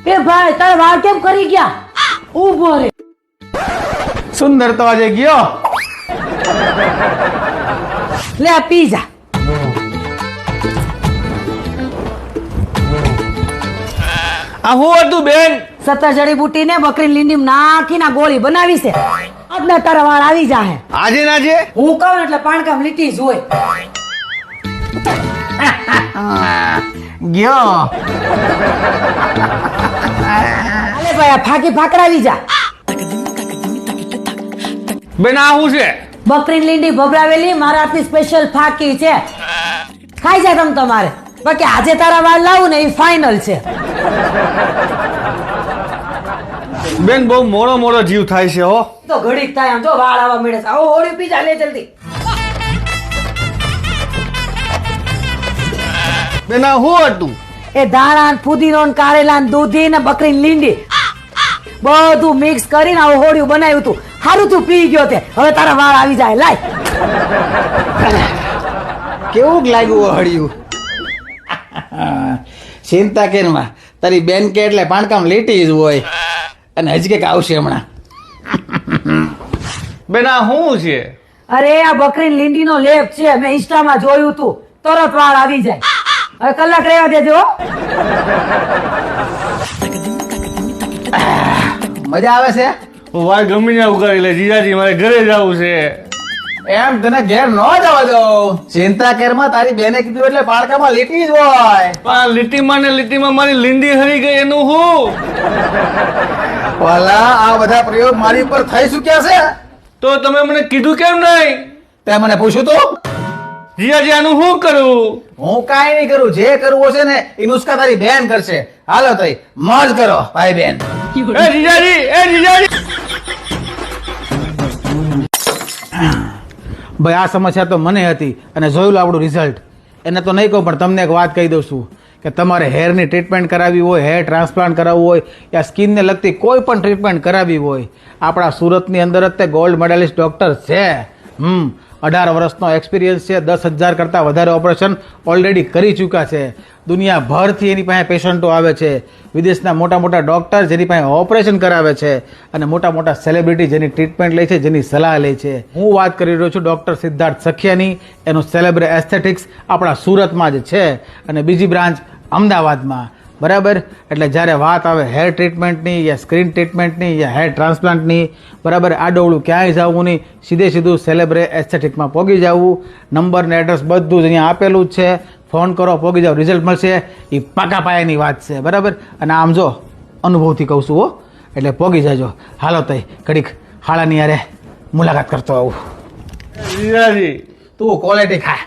એ ભાઈ તારા વાળ કેમ કરી ગયા? ઊભો રે. સુંદર તો આજે ગયો. લે આ પી જા. આ હું હતું બેન? 17 જડીબુટી ને બકરી લીંડી નાખીને ગોળી બનાવી છે. આજના તારા વાળ આવી જાહે. આજે ના આજે હું કહું એટલે પાણકામ લીટી જ હોય. ગયો. અલે ભાઈ આ ફાકી ફાકડાવી જા. બેન આ શું છે? બકરી લીંડી ભભરાવેલી મારા હાથની સ્પેશિયલ ફાકી છે. ખાઈ જાય તમ તમારે. બાકી આજે તારા વાળ લાવું ને એ ફાઇનલ છે. બેન બહુ મોડો મોડો જીવ થાય છે હો. તો ઘડીક થાય આમ જો વાળ આવવા મળે છે. આવો હોળી પી જા લે જલ્દી. બેન આ શું હતું? એ ધાણા ને ફુદીનો ને કારેલા ને દૂધી ને બકરી લીંડી બધું મિક્સ કરીને આવું હોળિયું બનાવ્યું હતું. હારું તું પી ગયો તે. હવે તારા વાળ આવી જાય. લાય કેવું લાગ્યું હળિયું? ચિંતા કેરમાં તારી બેન કે એટલે પાણકામ લીટી જ હોય અને હજી કંઈક આવશે હમણાં. બેન આ શું છે? અરે આ બકરી લીંડી નો લેપ છે. મેં ઇન્સ્ટામાં જોયું તું. તરત વાળ આવી જાય. હવે કલાક રહેવા દેજો. મજા આવે છે વાળ ગમીને ઉગાડી લે જીજાજી, મારે ઘરે જવું છે. એમ તને ઘેર ન જવા દો. ચિંતા કેરમાં તારી બેને કીધું એટલે પાણકામાં લીટી જ હોય. પણ લીટીમાં ને લીટીમાં મારી લીંડી હરી ગઈ એનું હું? વાલા આ બધા પ્રયોગ મારી ઉપર થઈ ચૂક્યા છે. તો તમે મને કીધું કેમ નહીં? તે મને પૂછ્યું તું? જીજાજી આનું શું કરું? હું કાંઈ નહીં કરું. જે કરવું હશે ને એ નુસ્ખા તારી બેન કરશે. હાલો તઈ મોજ કરો ભાઈ બેન. એ જીજાજી, એ જીજાજી. ભાઈ આ સમસ્યા તો મને હતી અને જોયું આપણું રિઝલ્ટ. એને તો નહીં કહું પણ તમને એક વાત કહી દઉં છું કે તમારે હેરની ટ્રીટમેન્ટ કરાવવી હોય, હેર ટ્રાન્સપ્લાન્ટ કરાવવું હોય યા સ્કિનને લગતી કોઈ પણ ટ્રીટમેન્ટ કરાવવી હોય, આપણા સુરતની અંદર જ તે ગોલ્ડ મેડલિસ્ટ ડૉક્ટર છે. 18 વર્ષનો એક્સપિરિયન્સ છે. 10,000 કરતાં વધારે ઓપરેશન ઓલરેડી કરી ચૂક્યા છે. દુનિયાભરથી એની પાસે પેશન્ટો આવે છે. વિદેશના મોટા મોટા ડૉક્ટર જેની પાસે ઓપરેશન કરાવે છે અને મોટા મોટા સેલિબ્રિટી જેની ટ્રીટમેન્ટ લે છે, જેની સલાહ લે છે. હું વાત કરી રહ્યો છું ડૉક્ટર સિદ્ધાર્થ સખિયાની. એનું સેલેબ્રે એસ્થેટિક્સ આપણા સુરતમાં જ છે અને બીજી બ્રાન્ચ અમદાવાદમાં. બરાબર? એટલે જ્યારે વાત આવે હેર ટ્રીટમેન્ટની યા સ્ક્રીન ટ્રીટમેન્ટની યા હેર ટ્રાન્સપ્લાન્ટની, બરાબર, આડોવળું ક્યાંય જવું નહીં. સીધું સેલેબ્રે એસ્થેટિકમાં પહોંચી જવું. નંબર ને એડ્રેસ બધું જ અહીંયા આપેલું જ છે. ફોન કરો, પહોંચી જાઓ, રિઝલ્ટ મળશે. એ પાકા પાયાની વાત છે. બરાબર? અને આમ જો અનુભવથી કહું છું હો, એટલે પહોંચી જાજો. હાલો તઈ ઘડીક હાળાની યારે મુલાકાત કરતો આવું. જીજાજી તું ક્વોલિટી ખા.